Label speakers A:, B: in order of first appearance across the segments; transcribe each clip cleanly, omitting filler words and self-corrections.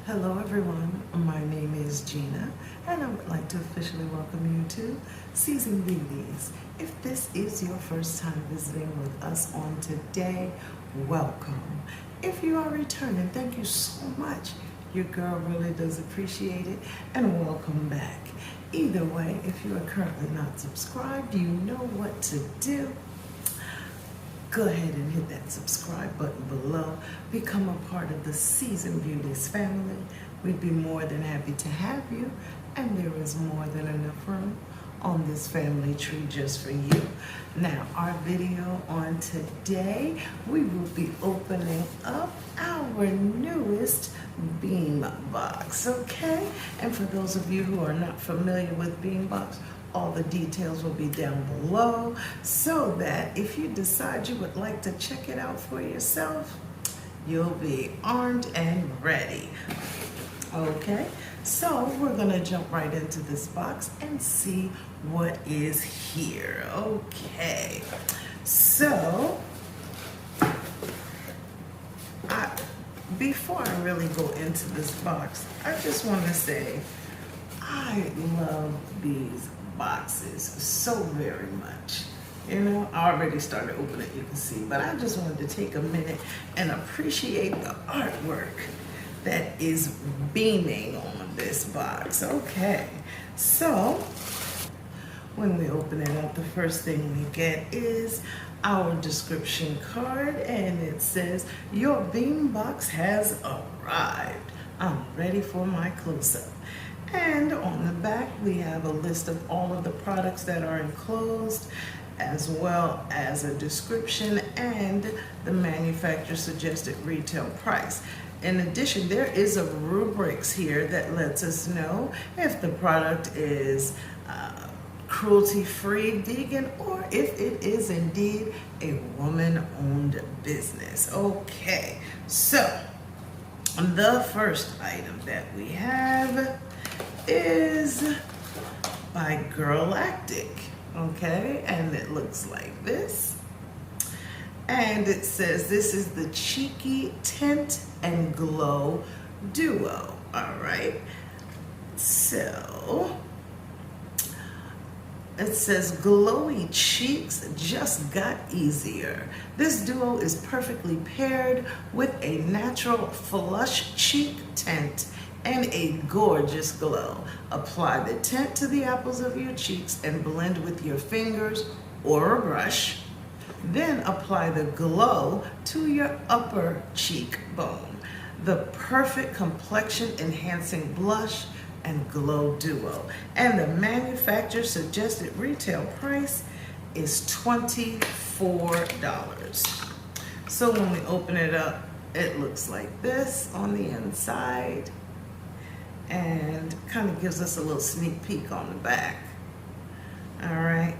A: Hello everyone, my name is Gina and I would like to officially welcome you to Seasoned Beauties. If this is your first time visiting with us on today, welcome. If you are returning, thank you so much. Your girl really does appreciate it and welcome back. Either way, if you are currently not subscribed, you know what to do. Go ahead and hit that subscribe button below. Become a part of the Seasoned Beauties family. We'd be more than happy to have you, and there is more than enough room on this family tree just for you. Now, our video on today, we will be opening up our newest Beem Box, okay? And for those of you who are not familiar with Beem Box, all the details will be down below so that if you decide you would like to check it out for yourself, you'll be armed and ready. Okay, so we're gonna jump right into this box and see what is here. Okay, so before I really go into this box, I just want to say I love these boxes so very much. You know, I already started opening, you can see, but I just wanted to take a minute and appreciate the artwork that is beaming on this box. Okay, so when we open it up, the first thing we get is our description card, and it says, "Your Beem Box has arrived. I'm ready for my close-up." And on the back, we have a list of all of the products that are enclosed, as well as a description and the manufacturer suggested retail price. In addition, there is a rubrics here that lets us know if the product is cruelty-free, vegan, or if it is indeed a woman-owned business. Okay, so the first item that we have is by Girlactic, okay, and it looks like this, and it says this is the Cheeky Tint and Glow Duo. All right, so it says glowy cheeks just got easier. This duo is perfectly paired with a natural flush cheek tint and a gorgeous glow. Apply the tint to the apples of your cheeks and blend with your fingers or a brush. Then apply the glow to your upper cheekbone. The perfect complexion enhancing blush and glow duo. And the manufacturer suggested retail price is $24. So when we open it up, it looks like this on the inside, and kind of gives us a little sneak peek on the back. All right.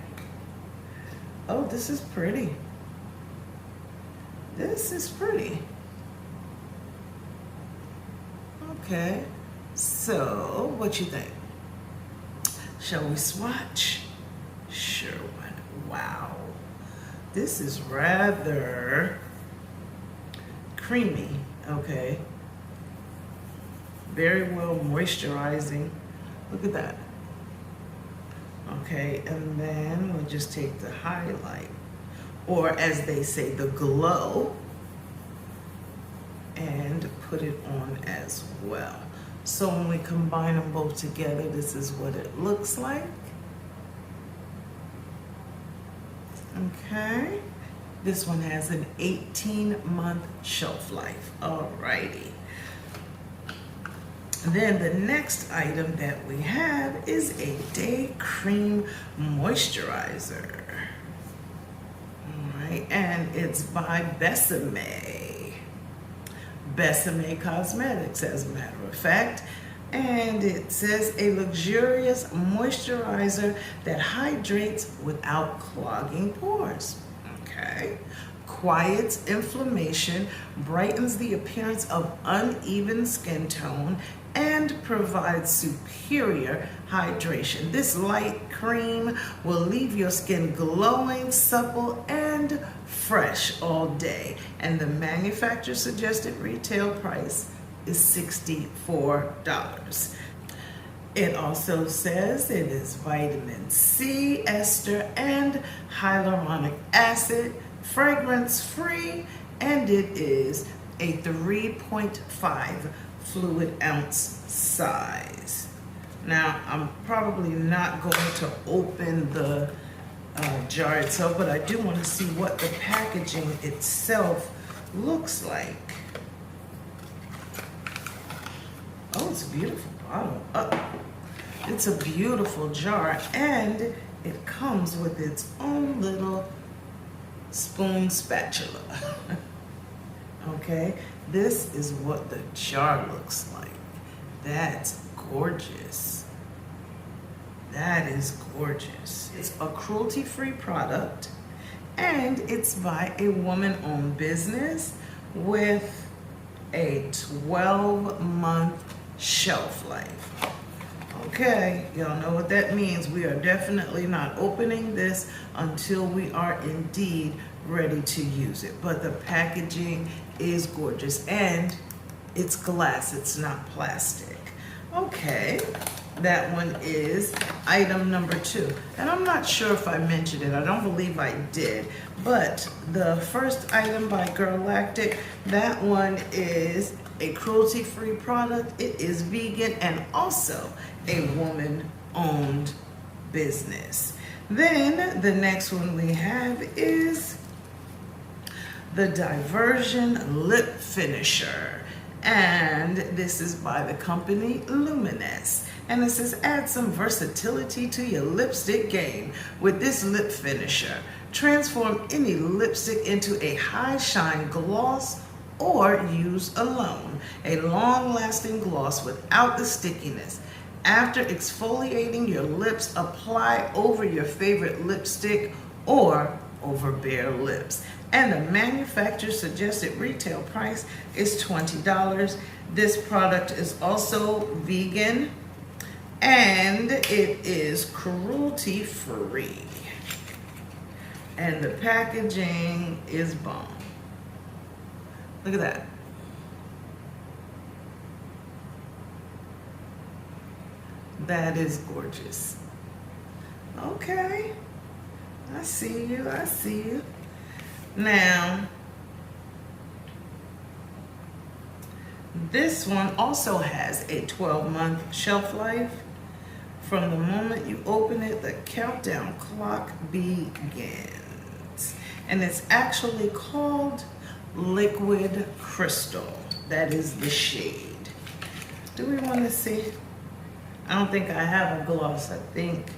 A: Oh, this is pretty. This is pretty. Okay, so what you think? Shall we swatch? Sure. Wow, this is rather creamy. Okay, very well moisturizing. Look at that. Okay, and then we'll just take the highlight, or as they say, the glow, and put it on as well. So when we combine them both together, this is what it looks like. Okay, this one has an 18-month shelf life. Alrighty. Then the next item that we have is a day cream moisturizer. All right, and it's by Besame. Besame Cosmetics, as a matter of fact. And it says a luxurious moisturizer that hydrates without clogging pores. Okay. Quiets inflammation, brightens the appearance of uneven skin tone, and provides superior hydration. This light cream will leave your skin glowing, supple, and fresh all day. And the manufacturer suggested retail price is $64. It also says it is vitamin C, ester, and hyaluronic acid, fragrance free, and it is a 3.5 fluid ounce size. Now, I'm probably not going to open the jar itself, but I do want to see what the packaging itself looks like. Oh, it's a beautiful bottle. It's a beautiful jar, and it comes with its own little spoon spatula. Okay, this is what the jar looks like. That's gorgeous. That is gorgeous. It's a cruelty-free product, and it's by a woman-owned business with a 12-month shelf life. Okay, y'all know what that means. We are definitely not opening this until we are indeed ready to use it. But the packaging is gorgeous, and it's glass, it's not plastic. Okay, that one is item number 2. And I'm not sure if I mentioned it, I don't believe I did, but the first item by Girlactic, that one is a cruelty-free product. It is vegan and also a woman-owned business. Then the next one we have is the Diversion Lip Finisher. And this is by the company Lumie. And it says, add some versatility to your lipstick game with this lip finisher. Transform any lipstick into a high shine gloss or use alone. A long-lasting gloss without the stickiness. After exfoliating your lips, apply over your favorite lipstick or over bare lips. And the manufacturer suggested retail price is $20. This product is also vegan and it is cruelty free. And the packaging is bomb. Look at that. That is gorgeous. Okay. I see you, I see you. Now, this one also has a 12-month shelf life. From the moment you open it, the countdown clock begins. And it's actually called Liquid Crystal. That is the shade. Do we want to see? I don't think I have a gloss. I think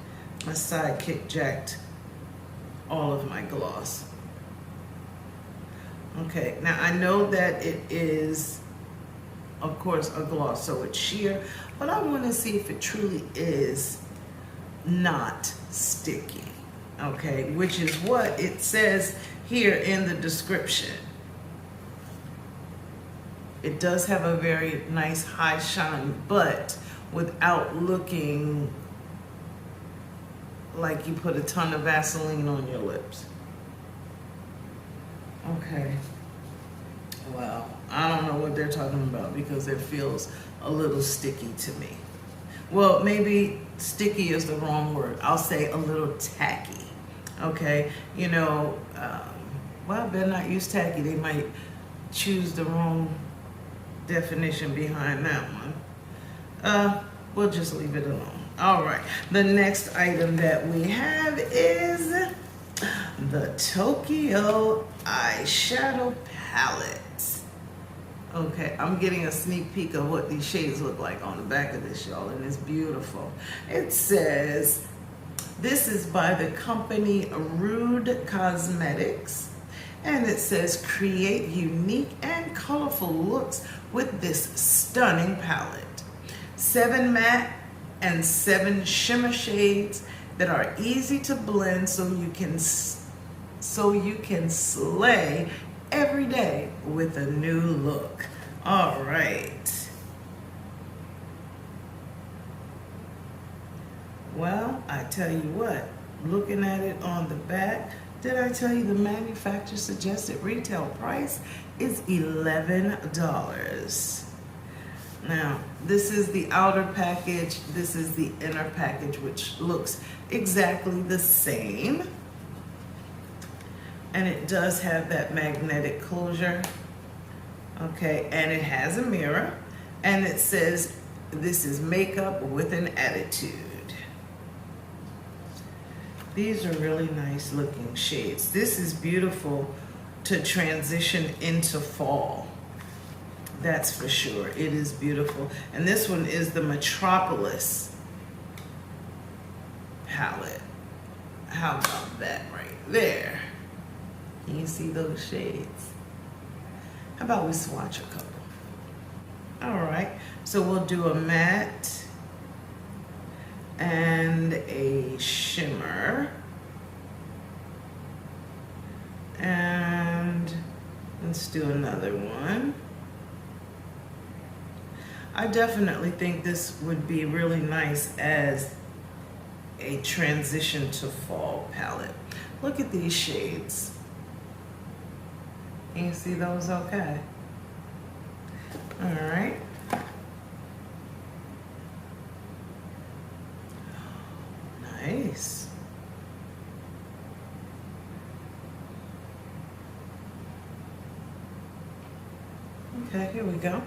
A: my sidekick jacked all of my gloss. Okay, now I know that it is, of course, a gloss, so it's sheer, but I want to see if it truly is not sticky, okay, which is what it says here in the description. It does have a very nice high shine, but without looking like you put a ton of Vaseline on your lips. Okay. Well, I don't know what they're talking about because it feels a little sticky to me. Well, maybe sticky is the wrong word. I'll say a little tacky. Okay. You know, well, I better not use tacky. They might choose the wrong definition behind that one. We'll just leave it alone. All right. The next item that we have is the Tokyo eyeshadow palette. Okay, I'm getting a sneak peek of what these shades look like on the back of this, y'all, and it's beautiful. It says, this is by the company Rude Cosmetics, and it says, create unique and colorful looks with this stunning palette. 7 matte and 7 shimmer shades that are easy to blend so you can slay every day with a new look. All right. Well, I tell you what, looking at it on the back, did I tell you the manufacturer suggested retail price is $11? Now, this is the outer package, this is the inner package, which looks exactly the same. And it does have that magnetic closure. Okay, and it has a mirror, and it says this is makeup with an attitude. These are really nice looking shades. This is beautiful to transition into fall. That's for sure. It is beautiful. And this one is the Metropolis palette. How about that right there? Can you see those shades? How about we swatch a couple? All right, so we'll do a matte and a shimmer. And let's do another one. I definitely think this would be really nice as a transition to fall palette. Look at these shades. Can you see those okay? All right. Nice. Okay, here we go.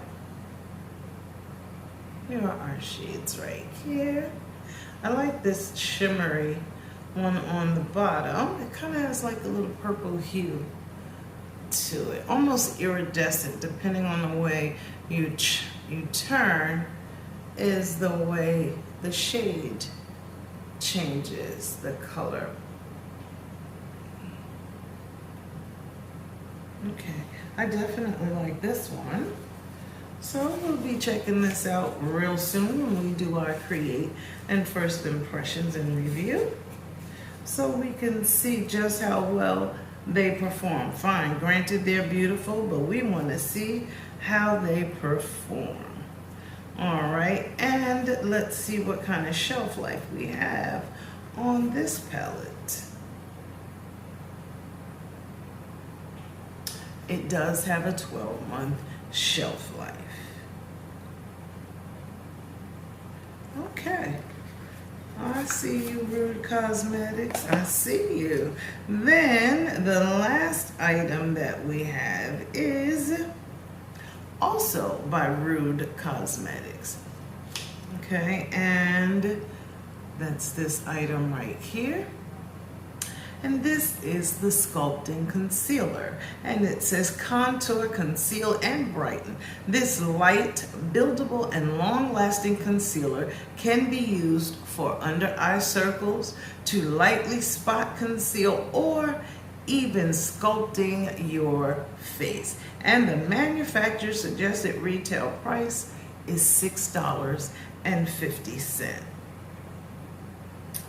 A: Here are our shades right here. I like this shimmery one on the bottom. It kind of has like a little purple hue to it, almost iridescent, depending on the way you turn, is the way the shade changes the color. Okay, I definitely like this one. So we'll be checking this out real soon when we do our create and first impressions and review, so we can see just how well they perform. Fine, granted they're beautiful, but we want to see how they perform. All right, and let's see what kind of shelf life we have on this palette. It does have a 12-month shelf life. Okay. I see you, Rude Cosmetics. I see you. Then the last item that we have is also by Rude Cosmetics. Okay, and that's this item right here. And this is the Sculpting Concealer. And it says contour, conceal, and brighten. This light, buildable, and long-lasting concealer can be used for under eye circles, to lightly spot conceal, or even sculpting your face. And the manufacturer's suggested retail price is $6.50.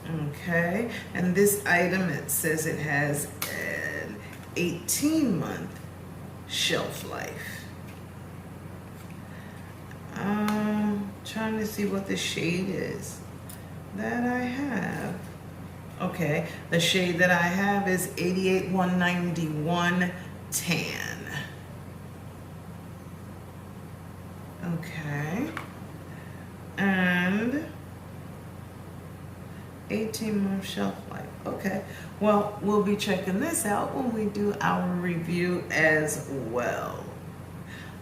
A: Okay, and this item, it says it has an 18-month shelf life. Trying to see what the shade is that I have. Okay, the shade that I have is 88-191 Tan. Okay, and 18-month shelf life. Okay, well, we'll be checking this out when we do our review as well.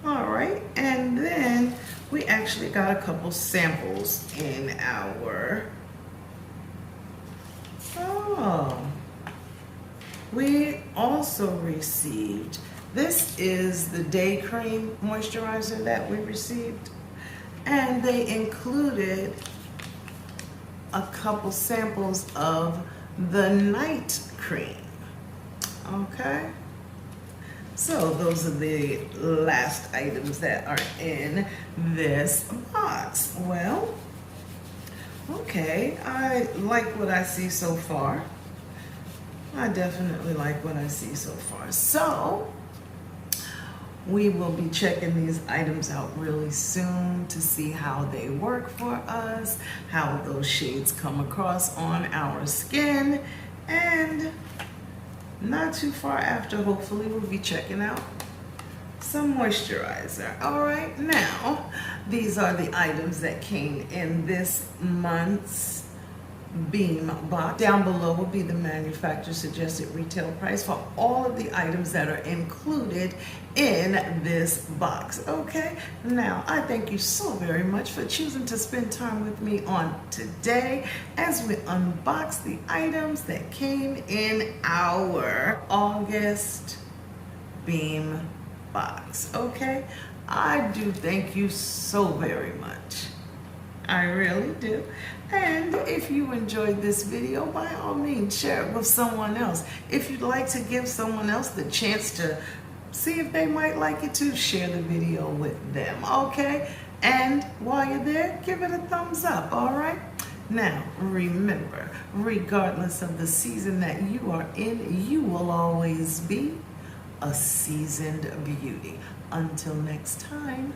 A: All right, and then we actually got a couple samples in our, we also received, this is the day cream moisturizer that we received, and they included a couple samples of the night cream. Okay, so those are the last items that are in this box. Well, okay, I like what I see so far. I definitely like what I see so far. So we will be checking these items out really soon to see how they work for us, how those shades come across on our skin, and not too far after, hopefully, we'll be checking out some moisturizer. All right, now these are the items that came in this month's Beem Box. Down below will be the manufacturer suggested retail price for all of the items that are included in this box. Okay, now I thank you so very much for choosing to spend time with me on today as we unbox the items that came in our August Beem Box. Okay, I do thank you so very much. I really do. And if you enjoyed this video, by all means, share it with someone else. If you'd like to give someone else the chance to see if they might like it too, share the video with them, okay? And while you're there, give it a thumbs up, all right? Now, remember, regardless of the season that you are in, you will always be a seasoned beauty. Until next time.